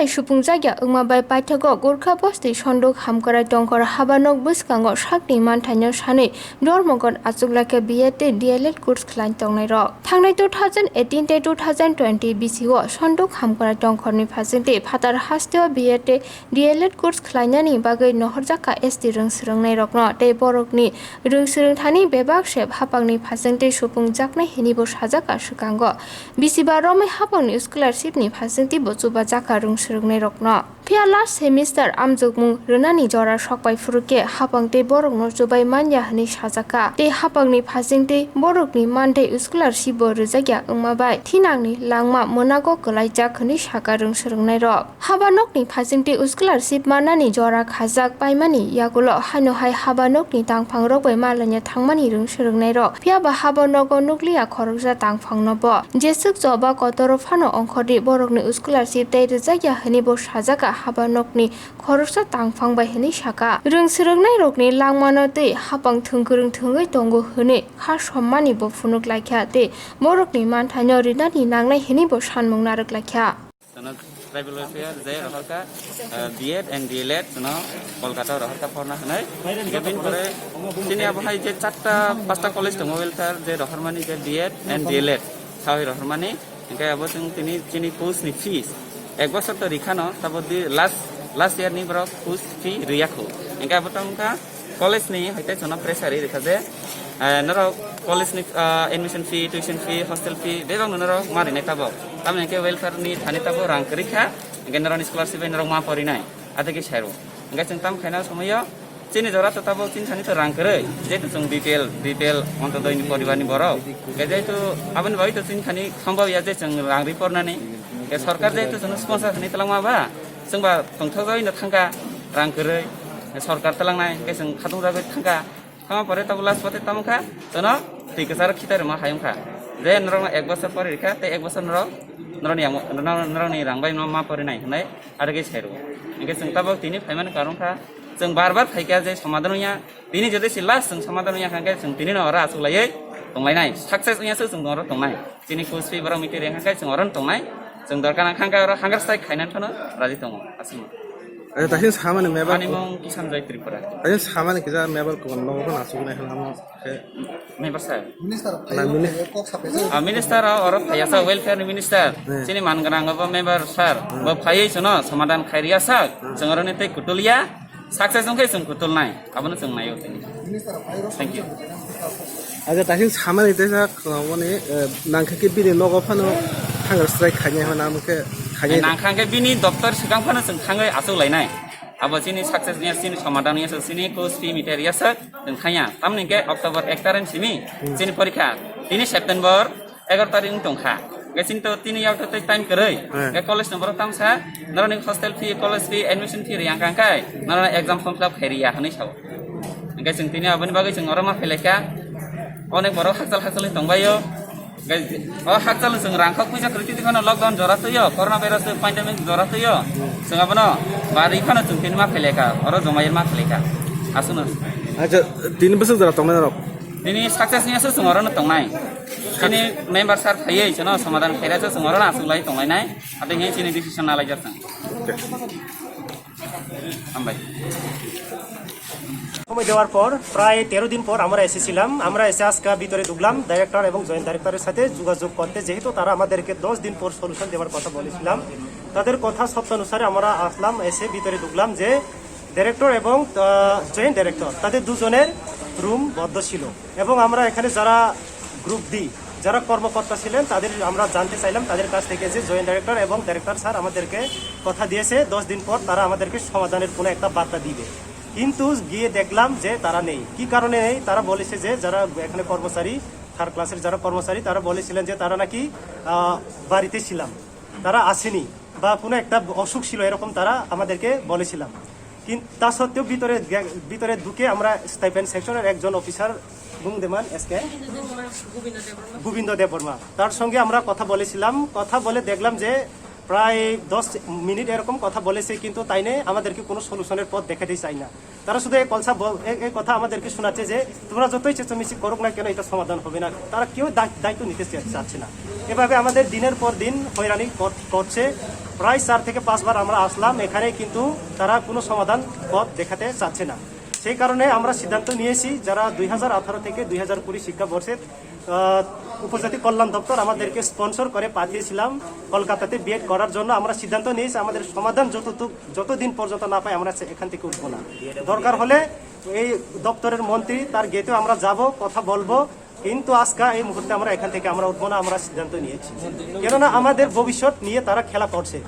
hai supung jagya ungma bai paithago Gorkha posti sondok hamkarai tongkor habanok bwskango sakni manthanya sane dormogon achuklake B.Ed D.El.Ed course khlain tongnai ro thangnai 2018 te 2020 BCO sondok hamkarai tongkorni phasingte phatar hasteo B.Ed D.El.Ed course khlainani bagai nohorjaka ST Rwngswrwng Nairokno te borokni Rwngswrwng thani bebak sep hapangni phasingte supung jaknai hinibo sajaka shukango BC baromai hapangni scholarship ni phasingte bochuba jaka Rwngswrwng Nairokno Pia last semester amjukmung rwnani jora sokbai furuke hapangte borokno chubai manya hani sajaka te hapangni phasingte borokni mantei scholarship bo rwjakya ungmabai thinangni langma monago kalaijak hani saka Rwngswrwng Nairok habanokni phasingte scholarship manani jora khajak paimani yagulo hanohai habanokni tangphang rokbai malanya thangmani Rwngswrwng Nairok pia ba habanogo nuklia khorokja tangphangno bo jesuk joba kotoro phano ongkhodi borokni scholarship tei rwjakya hani bo sajaka habanokni khoroksa tangphangbai hini saka Rwngswrwng Nairokni langmano tei hapang thungkurung thungoi tongo hini kha sammani bo phunuk Laikha te borokni manthaino rinani nangnai hini bo sanmung narok Laikha Tribal welfare je rohorka B.Ed and D.El.Ed no Kolkata rohorka porna hanai gabin pore sini abhai je chatta pasta college to welfare je rohormani je B.Ed and D.El.Ed sawi rohormani engkai abo jeng tini chini course ni fees ek bosor to rikhano tabodi last year ni bro course fee riyakho engkai abo tongka college ni haite chona pressure rekha je naro college ni admission fee tuition fee hostel fee bebang naro mari netabo tamne ke welfare ni thani tabo rang rikha engkai naro scholarship naro ma porinai ateki shairo engkai jeng tam khaina somoyo chini jora to tabo tin thani to rang korei jetu jeng detail onto doini poribar ni borok ke jetu aboni bai to tin thani sambhav ya je jeng rang report nani ke sarkar jetu jeng sponsor thani talangma ba jengba tongthojoi no thangka rang korei sarkar talangnai ke jeng khatung rabe thangka kama pore tabo last pote tamkha jono tikasar khitar ma hayamkha je nrong ek bosor pore rikha te ek bosor nrong ni rangbai no ma porinai hanai arge shairo engke jeng tabo tini phaiman karongkha jeng barbar phaika je samadhan ya tini jodi si last jeng samadhan ya khangke jeng tini no ra achuklaiai tonglai success ya se jeng oro tongnai tini course fee borok miti reng khangke jeng oron tongnai jeng dorkana khangka oro hangar sai khainan thono raji tongo asimo Tahin সামানে Mebar ani mong kisan jai tripura Tahin সামানে কিজা Mebar কোন নগন আসুগনাই হলাম member sir minister minister or phayasa welfare minister chini mangrang ba member sir ba phayai chono samadhan khairia sak jengorone te kutulia success ongkai jeng kutul nai abono jeng nayo thank you আচ্ছা তাহিন সামানে তেজা মানে নাংখাকে বিনি নগফানো hunger strike খাইনাই হনা আমকে খাইনাই nangkhangke bini doctor sikang phano jeng thangai achuklainai abo chini success ni chini samadhan ni chini course fee materia sak jeng khaya tamni ke october 1 tarin simi chini parikha tini september 11 tarik tongkha gachin to tini yaw to time korei ke college number tamsa narani hostel fee college fee admission fee yang kangkai narani exam form fill up khairia hani saw gachin tini aboni bagai jeng orama phelaika onek borok hakal tongbayo hakal jeng rangkhok puisa kriti dikhono lockdown joratoyo corona virus pandemic joratoyo jeng abono bari khano jeng tini ma phelaika oro jomayer ma phelaika asuno আচ্ছা 3 বছর ধরে তোমরা rock tini success ni jeng oro no tongnai chini member sir phayai chono samadhan khaira jeng oro achuklai tonglainai ate ngi chini decision nalai jasang আমবাই সময় দেওয়ার পর প্রায় 13 দিন পর আমরা এসেছিলাম আমরা এসে আজকে ভিতরে ঢুকলাম ডাইরেক্টর এবং জয়েন্ট ডাইরেক্টরের সাথে যোগাযোগ করতে যেহেতু তারা আমাদেরকে 10 দিন পর সলিউশন দেওয়ার কথা বলেছিলাম তাদের কথা সত্য অনুসারে আমরা আসলাম এসে ভিতরে ঢুকলাম যে ডাইরেক্টর এবং জয়েন্ট ডাইরেক্টর তাদের দুজনের রুম বদ্ধ ছিল এবং আমরা এখানে যারা গ্রুপ ডি যারা কর্মকর্তা ছিলেন তাদের আমরা জানতে চাইলাম তাদের কাছ থেকে যে জয়েন্ট ডাইরেক্টর এবং ডাইরেক্টর স্যার আমাদেরকে কথা দিয়েছে 10 দিন পর তারা আমাদেরকে সমাধানের কোনো একটা বার্তা দিবে কিন্তু গিয়ে দেখলাম যে তারা নেই কি কারণে নেই তারা বলেছে যে যারা এখানে কর্মচারী থার্ড ক্লাসের যারা কর্মচারী তারা বলেছিলেন যে তারা নাকি বাড়িতে ছিলাম তারা আসেনি বা কোনো একটা অসুখ ছিল এরকম তারা আমাদেরকে বলেছিলাম কিন্তু তা সত্ত্বেও ভিতরে ঢুকে আমরা স্টাইপেন্ড সেকশনের একজন অফিসার গুংদেমান এসকে গোবিন্দ দেববর্মা তার সঙ্গে আমরা কথা বলেছিলাম কথা বলে দেখলাম যে প্রায় 10 মিনিট এরকম কথা বলেছে কিন্তু তাই নিয়ে আমাদেরকে কোনো সলিউশনের পথ দেখাতেই চাই না তারা শুধু এই কথা আমাদেরকে শোনাচ্ছে যে তোমরা যতই চেঁচামেচি করুক না কেন এটা সমাধান হবে না তারা কেউ দায়িত্ব নিতে চাচ্ছে না এভাবে আমাদের দিনের পর দিন হয়রানি করছে প্রায় 4 থেকে 5 বার আমরা আসলাম এখানে, কিন্তু তারা কোনো সমাধান পথ দেখাতে চাচ্ছে না। সেই কারণে আমরা সিদ্ধান্ত নিয়েছি, যারা 2018 থেকে 2020 শিক্ষাবর্ষের উপজাতি কল্যাণ দপ্তর আমাদেরকে স্পন্সর করে পাঠিয়েছিলাম কলকাতাতে B.Ed করার জন্য, আমরা সিদ্ধান্ত নিয়েছি আমাদের সমাধান যতদিন পর্যন্ত না পাই আমরা এখান থেকে উঠবো না। দরকার হলে এই দপ্তরের মন্ত্রী তার গেটেও আমরা যাব, কথা বলবো, কিন্তু আজকে এই মুহূর্তে আমরা এখান থেকে আমরা উঠবো না, আমরা সিদ্ধান্ত নিয়েছি। কেননা আমাদের ভবিষ্যৎ নিয়ে তারা খেলা করছে।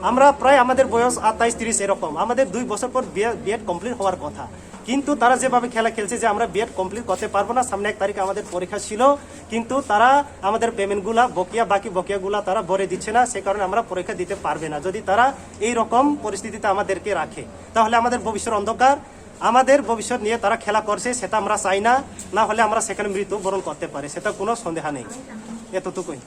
আমরা প্রায় আমাদের বয়স 28-30 এরকম, আমাদের 2 বছর পর B.Ed কমপ্লিট হওয়ার কথা, কিন্তু তারা যেভাবে খেলা খেলছে যে আমরা B.Ed কমপ্লিট করতে পারবো না, সামনে 1 তারিখে আমাদের পরীক্ষা ছিল, কিন্তু তারা আমাদের পেমেন্টগুলা বাকি বকেয়াগুলা তারা ভরে দিচ্ছে না। সেই কারণে আমরা পরীক্ষা দিতে পারবে না। যদি তারা এই রকম পরিস্থিতিতে আমাদেরকে রাখে, তাহলে আমাদের ভবিষ্যৎ অন্ধকার। আমাদের ভবিষ্যৎ নিয়ে তারা খেলা করছে, সেটা আমরা চাই না। না হলে আমরা সেখানে মৃত্যুবরণ করতে পারি, সেটা কোনো সন্দেহ নেই। এতটুকুই।